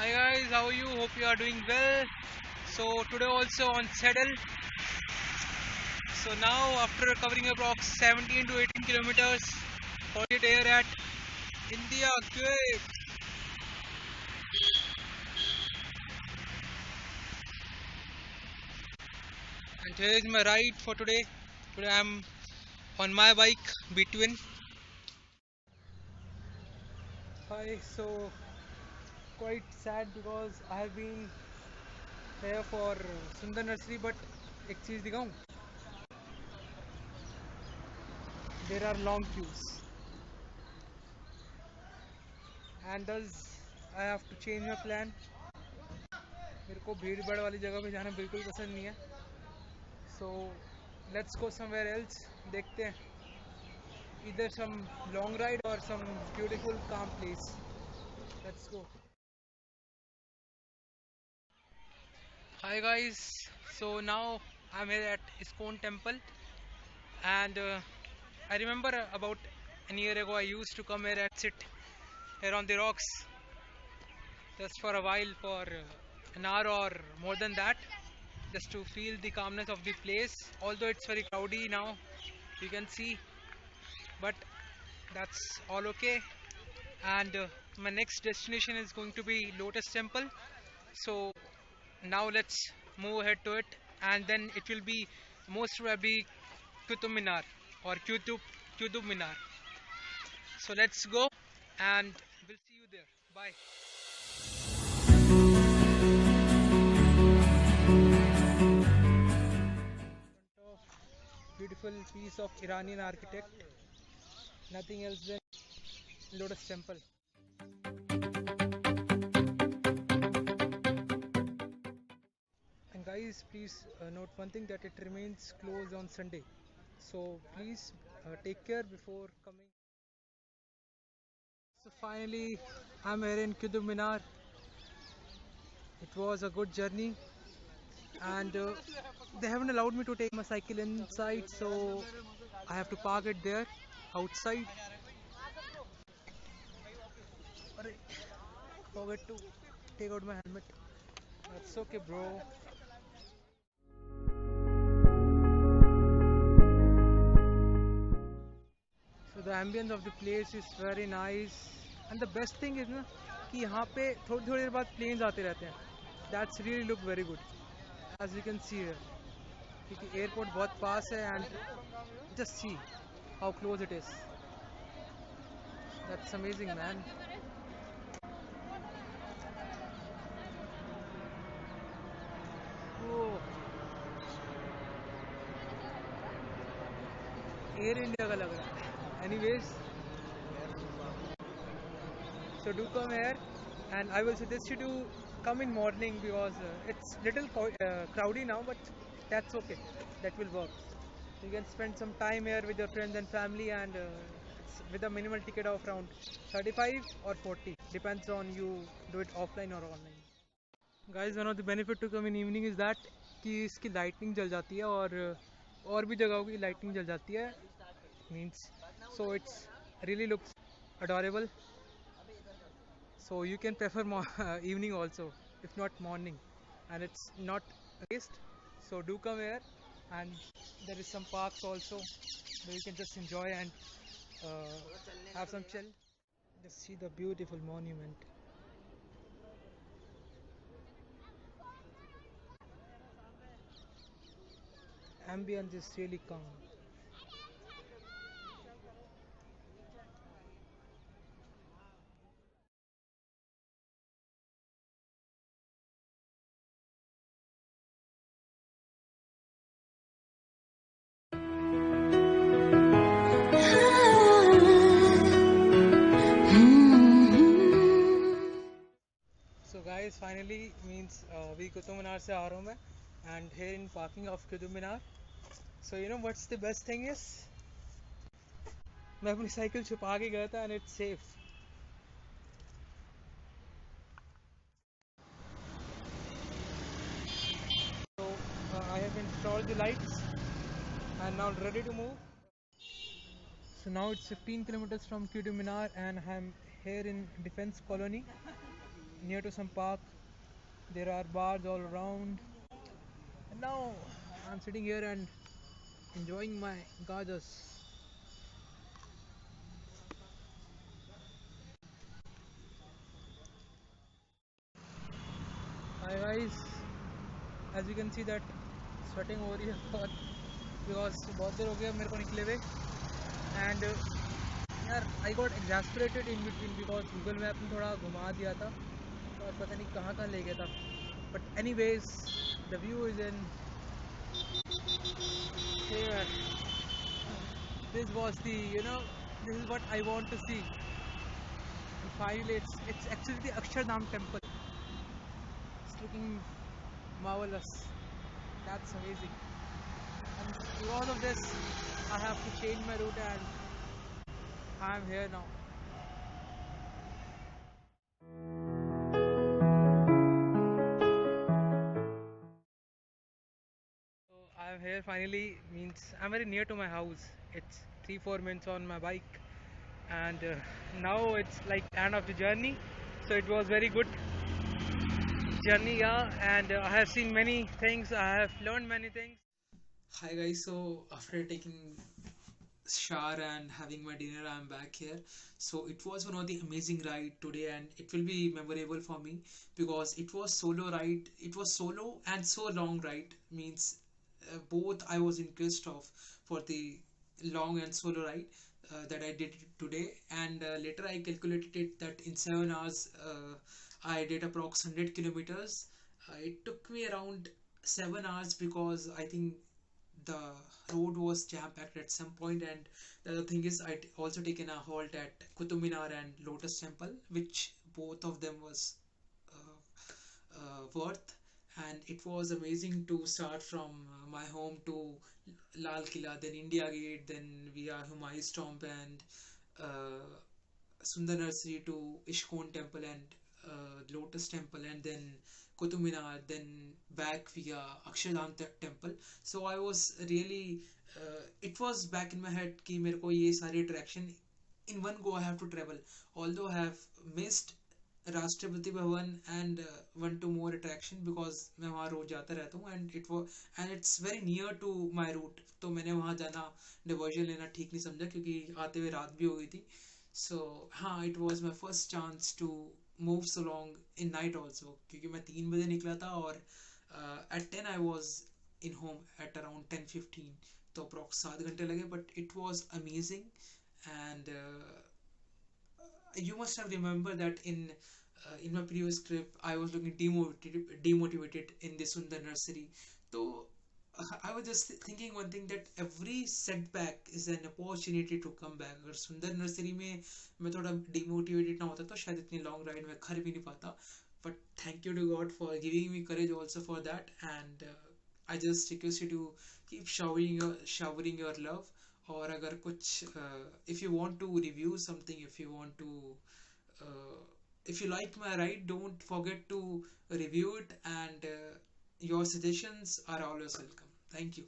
Hi guys, how are you? Hope you are doing well. So today also on Saddle. So now after covering approx 17 to 18 kilometers, 48 air at India Cape. And here is my ride for today. Today I am on my bike between. Hi, so quite sad because I have been here for Sundar Nursery, but एक चीज दिखाऊं, there are long queues and thus I have to change my plan. मेरे को भीड़ भाड़ वाली जगह पे जाना बिल्कुल पसंद नहीं है. So let's go somewhere else. देखते हैं, either some long ride or some beautiful calm place. Let's go. Hi guys, so now I'm here at Iskon Temple, and I remember about a year ago I used to come here and sit here on the rocks just for a while, for an hour or more than that, just to feel the calmness of the place. Although it's very cloudy now, you can see, but that's all okay. And my next destination is going to be Lotus Temple. So now let's move ahead to it, and then it will be most probably Qutub Minar or Qutub Minar. So let's go, and we'll see you there. Bye. Beautiful piece of Iranian architect, nothing else than Lotus Temple. And guys, please note one thing, that it remains closed on Sunday. So please take care before coming. So finally, I'm here in Qutub Minar. It was a good journey, and they haven't allowed me to take my cycle inside, so I have to park it there outside. Arre, forget to take out my helmet. That's okay, bro. So the ambience of the place is very nice, and the best thing is ना कि यहाँ पे थोड़ी थोड़ी देर बाद planes आते रहते हैं. That's really look very good, as you can see here. क्योंकि airport बहुत पास है, and just see how close it is. That's amazing, man. Oh, air India का लग रहा है. Anyways, so do come here, and I will suggest you to come in morning because it's little crowdy now, but that's okay. That will work. You can spend some time here with your friends and family, and it's with a minimal ticket of around 35 or 40, depends on you do it offline or online. Guys, one of the benefit to come in evening is that कि इसकी lighting जल जाती है, और भी जगहों की lighting जल जाती है, means, so it's really looks adorable. So you can prefer evening also, if not morning, and it's not waste. So do come here, and there is some parks also where you can just enjoy and have some chill. Just see the beautiful monument. Ambience is really calm. So guys, finally means we Qutub Minar से आ रहा हूँ मैं, and here in parking of Qutub Minar. So you know what's the best thing is, मैं अपनी cycle छुपा के गया था, and it's safe. So I have installed the lights and now ready to move. So now it's 15 kilometers from Qutub Minar, and I'm here in Defense Colony. near to some park. There are bars all around. And now I'm sitting here and enjoying my gajas. Hi guys, as you can see that sweating over here बहुत because बहुत देर हो गया मेरे को निकले हुए and यार I got exasperated in between because Google Map ने थोड़ा घुमा दिया था और पता नहीं कहाँ कहाँ ले गया था. But anyways, the view is in here. This was the, this is what I want to see. And finally, it's actually the Akshardham temple. It's looking marvelous. That's amazing. And because of this, I have to change my route and I'm here now. So I'm here finally. Means I'm very near to my house. It's 3-4 minutes on my bike, and now it's like end of the journey. So it was very good journey, yeah. And I have seen many things. I have learned many things. Hi guys, so after taking shower and having my dinner, I'm back here. So it was one of the amazing ride today, and it will be memorable for me because it was solo ride. It was solo and so long ride. Means both I was impressed of for the long and solo ride that I did today. And later I calculated it that in 7 hours I did approx 100 kilometers. It took me around 7 hours because I think the road was jam packed at some point, and the other thing is I'd also taken a halt at Qutub Minar and Lotus Temple, which both of them was worth. And it was amazing to start from my home to Lal Killa, then India Gate, then via Humayun's Tomb and uh, Sundar Nursery to Ishkon Temple and Lotus Temple, and then Qutub Minar, then back via Akshardham Temple. So I was really, it was back in my head कि मेरे को ये सारी attraction in one go I have to travel. Although I have missed Rashtrapati Bhavan and one two more attraction because मैं वहाँ रोज जाता रहता हूँ, and it's very near to my route. तो मैंने वहाँ जाना diversion लेना ठीक नहीं समझा क्योंकि आते हुए रात भी हो गई थी. So हाँ, it was my first chance to move so long in night also क्योंकि मैं 3 बजे निकला था और at 10 I was in home at around 10:15. तो अप्रॉक्स 7 घंटे लगे, but it was amazing. And you must have remembered that in my previous trip I was looking demotivated in the Sundar Nursery. So I was just thinking one thing, that every setback is an opportunity to come back. अगर सुंदर nursery में मैं थोड़ा demotivated ना होता तो शायद इतनी long ride में कर भी नहीं पाता. But thank you to God for giving me courage also for that. And I just request you to keep showering your love. और अगर कुछ if you want to review something, uh, if you like my ride, don't forget to review it, and your suggestions are always welcome. Thank you.